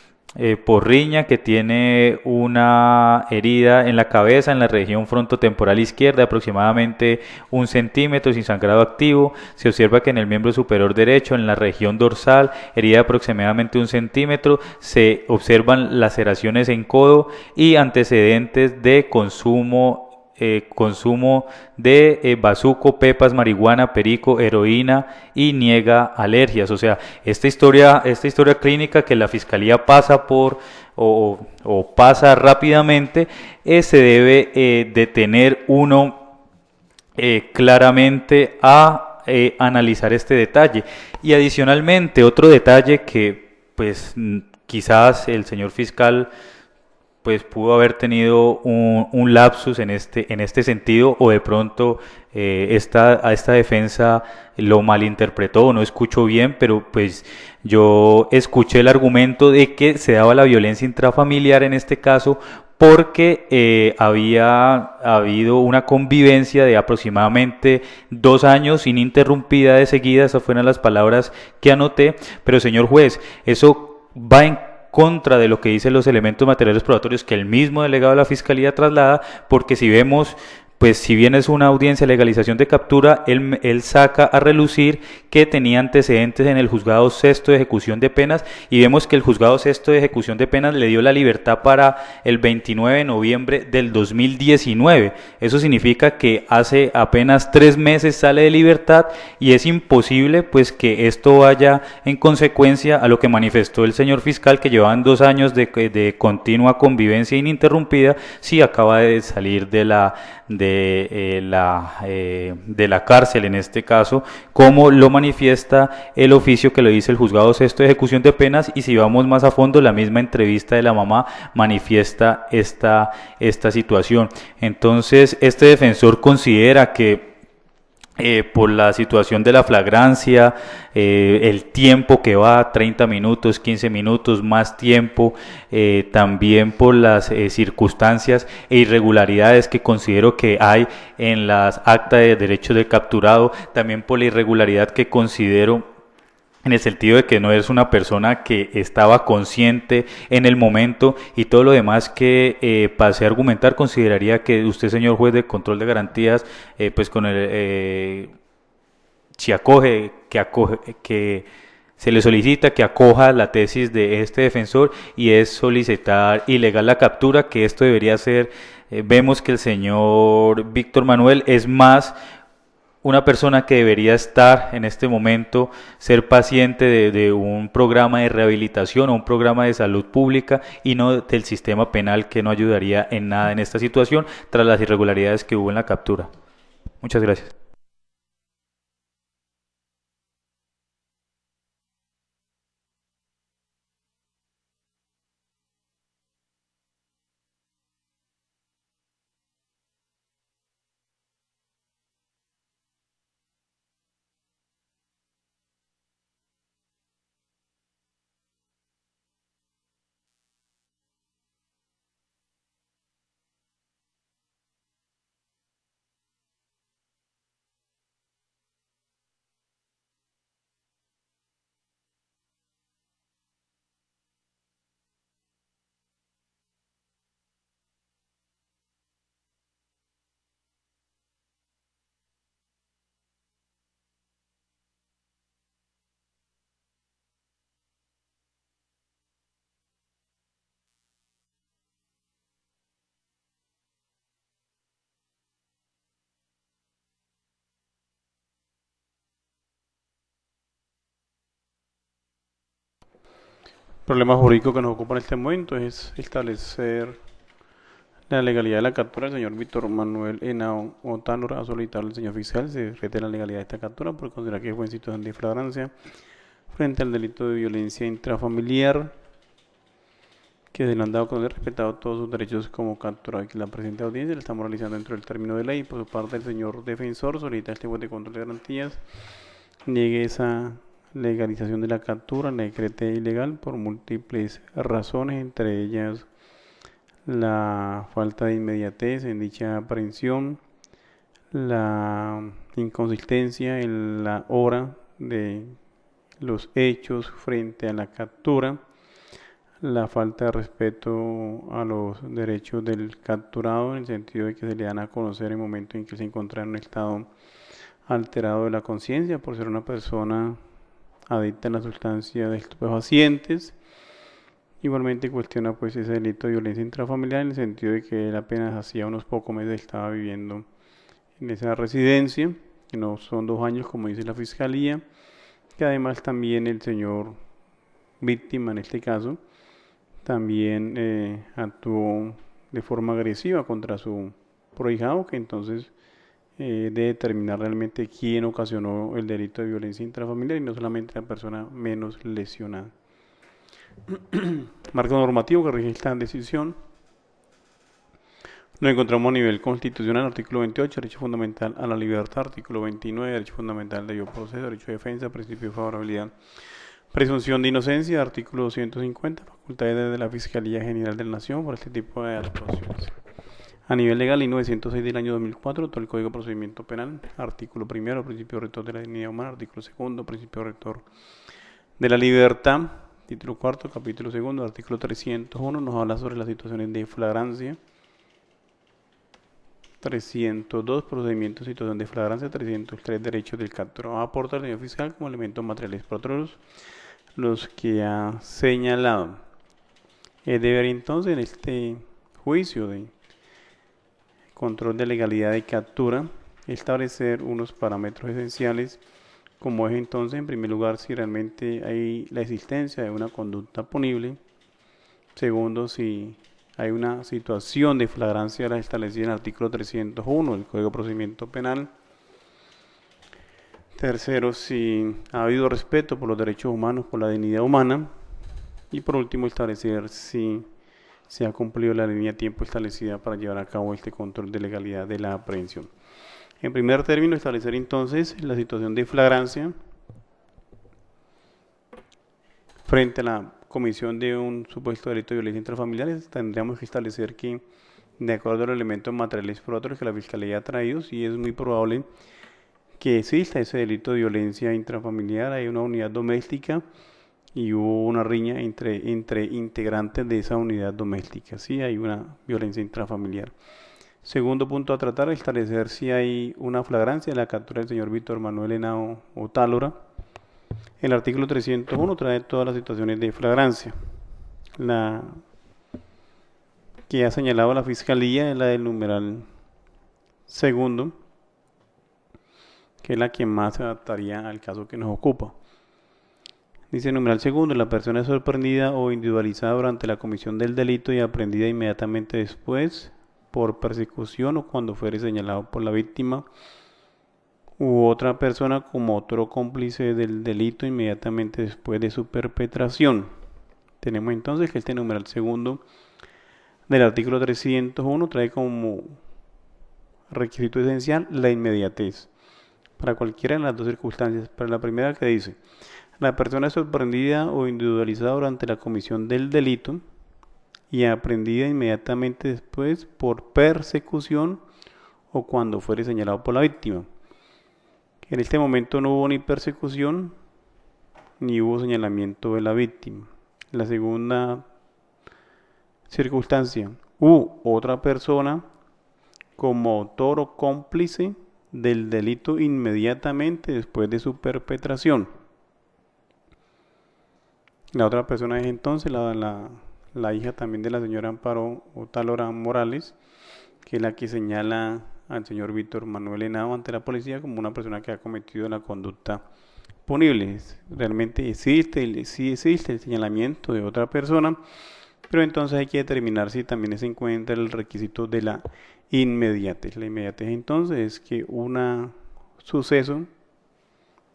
por riña, que tiene una herida en la cabeza, en la región frontotemporal izquierda, aproximadamente 1 centímetro, sin sangrado activo. Se observa que en el miembro superior derecho, en la región dorsal, herida de aproximadamente 1 centímetro. Se observan laceraciones en codo y antecedentes de consumo de bazuco, pepas, marihuana, perico, heroína, y niega alergias. O sea, esta historia clínica que la Fiscalía pasa o pasa rápidamente, se debe detener uno claramente a analizar este detalle. Y adicionalmente, otro detalle que pues quizás el señor fiscal pues pudo haber tenido un lapsus en este sentido, o de pronto esta defensa lo malinterpretó o no escuchó bien, pero pues yo escuché el argumento de que se daba la violencia intrafamiliar en este caso porque había habido una convivencia de aproximadamente 2 años ininterrumpida de seguida. Esas fueron las palabras que anoté, pero señor juez, eso va en contra de lo que dicen los elementos materiales probatorios que el mismo delegado de la Fiscalía traslada, porque si vemos pues si bien es una audiencia de legalización de captura, él saca a relucir que tenía antecedentes en el juzgado sexto de ejecución de penas, y vemos que el juzgado sexto de ejecución de penas le dio la libertad para el 29 de noviembre del 2019. Eso significa que hace apenas 3 meses sale de libertad, y es imposible pues que esto vaya en consecuencia a lo que manifestó el señor fiscal, que llevaban 2 años de continua convivencia ininterrumpida, si acaba de salir de la cárcel en este caso, como lo manifiesta el oficio que lo dice el juzgado sexto de ejecución de penas. Y si vamos más a fondo, la misma entrevista de la mamá manifiesta esta situación. Entonces este defensor considera que por la situación de la flagrancia, el tiempo que va, 30 minutos, 15 minutos, más tiempo, también por las circunstancias e irregularidades que considero que hay en las actas de derechos del capturado, también por la irregularidad que considero en el sentido de que no es una persona que estaba consciente en el momento, y todo lo demás que pasé a argumentar, consideraría que usted, señor juez de control de garantías, pues con si que se le solicita que acoja la tesis de este defensor, y es solicitar ilegal la captura, que esto debería ser, vemos que el señor Víctor Manuel es más una persona que debería estar en este momento, ser paciente de un programa de rehabilitación o un programa de salud pública, y no del sistema penal, que no ayudaría en nada en esta situación tras las irregularidades que hubo en la captura. Muchas gracias. El problema jurídico que nos ocupa en este momento es establecer la legalidad de la captura del señor Víctor Manuel Henao Otánora. Ha solicitado al señor fiscal se respete la legalidad de esta captura, por considerar que fue en situación de flagrancia frente al delito de violencia intrafamiliar, que se le han dado con respetado todos sus derechos como capturado, y que la presente audiencia le estamos realizando dentro del término de ley. Por su parte, el señor defensor solicita este juez de control de garantías niegue esa legalización de la captura, la decrete ilegal por múltiples razones, entre ellas la falta de inmediatez en dicha aprehensión, la inconsistencia en la hora de los hechos frente a la captura, la falta de respeto a los derechos del capturado, en el sentido de que se le dan a conocer en el momento en que se encuentra en un estado alterado de la conciencia por ser una persona adicta a la sustancia de estupefacientes. Igualmente cuestiona pues ese delito de violencia intrafamiliar, en el sentido de que él apenas hacía unos pocos meses estaba viviendo en esa residencia, que no son 2 años como dice la fiscalía, que además también el señor víctima en este caso también actuó de forma agresiva contra su prohijado, que entonces de determinar realmente quién ocasionó el delito de violencia intrafamiliar, y no solamente la persona menos lesionada. Marco normativo que rige esta decisión. Lo encontramos a nivel constitucional, artículo 28, derecho fundamental a la libertad, artículo 29, derecho fundamental de debido proceso, derecho de defensa, principio de favorabilidad, presunción de inocencia, artículo 250, facultades de la Fiscalía General de la Nación por este tipo de actuaciones. A nivel legal, ley 906 del año 2004, todo el Código de Procedimiento Penal, artículo primero, principio rector de la dignidad humana, artículo segundo, principio rector de la libertad, título cuarto, capítulo segundo, artículo 301, nos habla sobre las situaciones de flagrancia, 302, procedimiento de situación de flagrancia. 303, derechos del capturado. Aporta el señor fiscal como elementos materiales por otros los que ha señalado. Es deber entonces en este juicio de control de legalidad de captura establecer unos parámetros esenciales, como es entonces en primer lugar si realmente hay la existencia de una conducta punible. Segundo, si hay una situación de flagrancia establecida en el artículo 301 del Código de Procedimiento Penal. Tercero, si ha habido respeto por los derechos humanos, por la dignidad humana. Y por último, establecer si se ha cumplido la línea de tiempo establecida para llevar a cabo este control de legalidad de la aprehensión. En primer término, establecer entonces la situación de flagrancia frente a la comisión de un supuesto delito de violencia intrafamiliar. Tendríamos que establecer que, de acuerdo a los elementos materiales probatorios que la Fiscalía ha traído, sí es muy probable que exista ese delito de violencia intrafamiliar. Hay una unidad doméstica y hubo una riña entre integrantes de esa unidad doméstica. Sí, hay una violencia intrafamiliar. Segundo punto a tratar, establecer si hay una flagrancia en la captura del señor Víctor Manuel Henao Otálora. El artículo 301 trae todas las situaciones de flagrancia. La que ha señalado la Fiscalía es la del numeral segundo, que es la que más se adaptaría al caso que nos ocupa. Dice el numeral segundo: la persona es sorprendida o individualizada durante la comisión del delito y aprehendida inmediatamente después por persecución o cuando fuere señalado por la víctima u otra persona como otro cómplice del delito inmediatamente después de su perpetración. Tenemos entonces que este numeral segundo del artículo 301 trae como requisito esencial la inmediatez para cualquiera de las dos circunstancias. Para la primera, que dice: la persona es sorprendida o individualizada durante la comisión del delito y aprehendida inmediatamente después por persecución o cuando fuere señalado por la víctima. En este momento no hubo ni persecución ni hubo señalamiento de la víctima. La segunda circunstancia: otra persona como autor o cómplice del delito inmediatamente después de su perpetración. La otra persona es entonces la hija también de la señora Amparo Otálora Morales, que es la que señala al señor Víctor Manuel Henao ante la policía como una persona que ha cometido la conducta punible. Realmente sí existe el señalamiento de otra persona, pero entonces hay que determinar si también se encuentra el requisito de la inmediatez. La inmediatez entonces es que un suceso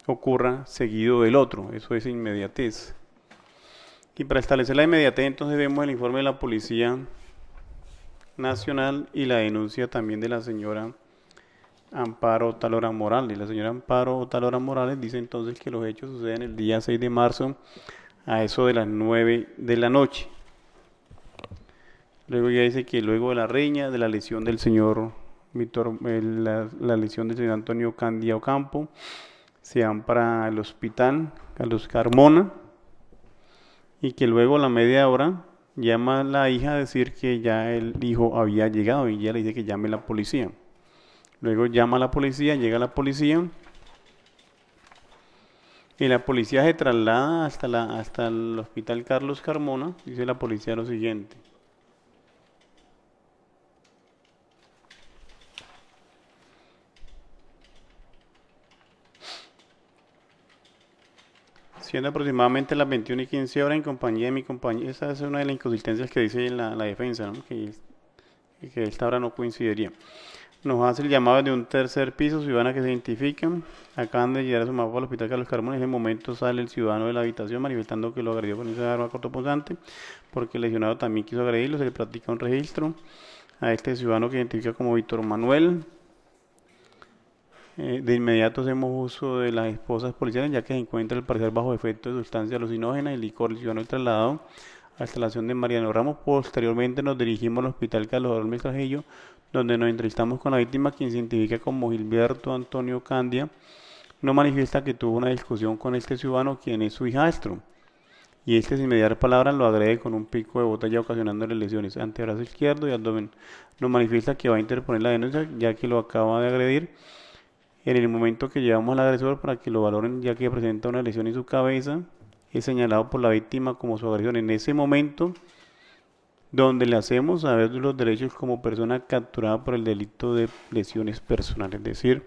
ocurra seguido del otro, eso es inmediatez. Y para establecer la inmediatez entonces vemos el informe de la Policía Nacional y la denuncia también de la señora Amparo Otálora Morales. La señora Amparo Otálora Morales dice entonces que los hechos suceden el día 6 de marzo a eso de las 9 de la noche. Luego ya dice que luego de la riña, de la lesión del señor Víctor, la lesión del señor Antonio Candia Ocampo, se van para el hospital Carlos Carmona, y que luego a la media hora llama a la hija a decir que ya el hijo había llegado y ella le dice que llame a la policía. Luego llama a la policía, llega la policía y la policía se traslada hasta el hospital Carlos Carmona. Dice la policía lo siguiente: siendo aproximadamente las 21:15 en compañía de mi compañía. Esa es una de las inconsistencias que dice la defensa, ¿no? que esta hora no coincidiría. Nos hace el llamado de un tercer piso, ciudadana que se identifican. Acaban de llegar a su mapa al hospital Carlos Carmona. En ese momento sale el ciudadano de la habitación manifestando que lo agredió con esa arma cortopunzante, porque el lesionado también quiso agredirlo. Se le practica un registro a este ciudadano que identifica como Víctor Manuel. De inmediato hacemos uso de las esposas policiales, ya que se encuentra al parecer bajo efecto de sustancia alucinógena y licor. El ciudadano es trasladado a la instalación de Mariano Ramos. Posteriormente nos dirigimos al hospital Carlos Holmes Trujillo, donde nos entrevistamos con la víctima, quien se identifica como Gilberto Antonio Candia. Nos manifiesta que tuvo una discusión con este ciudadano, quien es su hijastro, y este sin mediar palabra lo agrede con un pico de botella ocasionándole lesiones antebrazo izquierdo y abdomen. Nos manifiesta que va a interponer la denuncia ya que lo acaba de agredir. En el momento que llevamos al agresor para que lo valoren ya que presenta una lesión en su cabeza, es señalado por la víctima como su agresión. En ese momento donde le hacemos saber de los derechos como persona capturada por el delito de lesiones personales, es decir,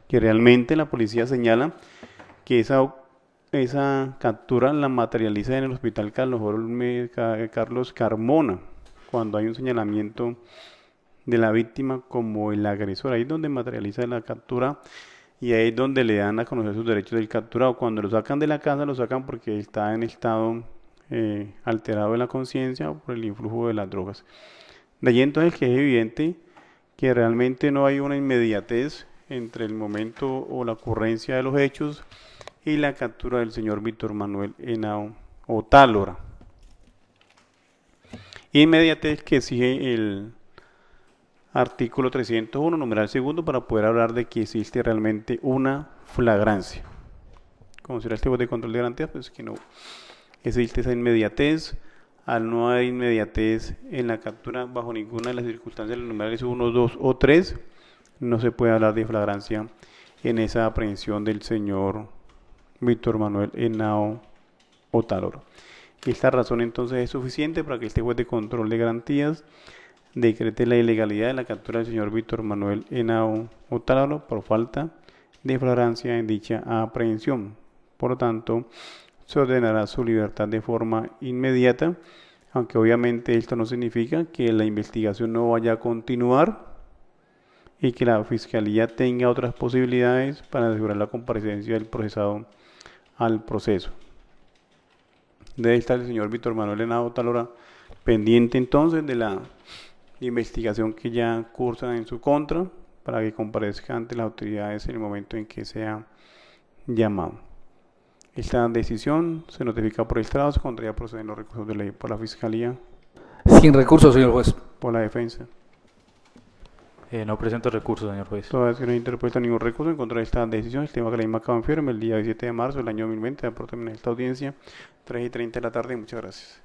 que realmente la policía señala que esa captura la materializa en el hospital Carlos Carmona, cuando hay un señalamiento de la víctima como el agresor, ahí es donde materializa la captura y ahí es donde le dan a conocer sus derechos del capturado. Cuando lo sacan de la casa, lo sacan porque está en estado alterado de la conciencia por el influjo de las drogas. De allí entonces que es evidente que realmente no hay una inmediatez entre el momento o la ocurrencia de los hechos y la captura del señor Víctor Manuel Henao Otálora. Inmediatez que exige el artículo 301, numeral segundo, para poder hablar de que existe realmente una flagrancia. Como será este juez de control de garantías, pues que no existe esa inmediatez. Al no haber inmediatez en la captura bajo ninguna de las circunstancias de los numerales 1, 2 o 3, no se puede hablar de flagrancia en esa aprehensión del señor Víctor Manuel Henao Otálora. Esta razón entonces es suficiente para que este juez de control de garantías decrete la ilegalidad de la captura del señor Víctor Manuel Henao Otálora por falta de flagrancia en dicha aprehensión. Por lo tanto, se ordenará su libertad de forma inmediata, aunque obviamente esto no significa que la investigación no vaya a continuar y que la Fiscalía tenga otras posibilidades para asegurar la comparecencia del procesado al proceso. Debe estar el señor Víctor Manuel Henao Otálora pendiente entonces de la investigación que ya cursa en su contra para que comparezca ante las autoridades en el momento en que sea llamado. Esta decisión se notifica por el estrado, se contraría proceder los recursos de ley por la Fiscalía. Sin recurso, señor juez. Por la defensa. No presento recurso, señor juez. Toda vez que no ha interpuesto ningún recurso en contra de esta decisión, el tema que la misma acaba en firme el día 17 de marzo del año 2020, por terminar esta audiencia, 3:30 de la tarde. Muchas gracias.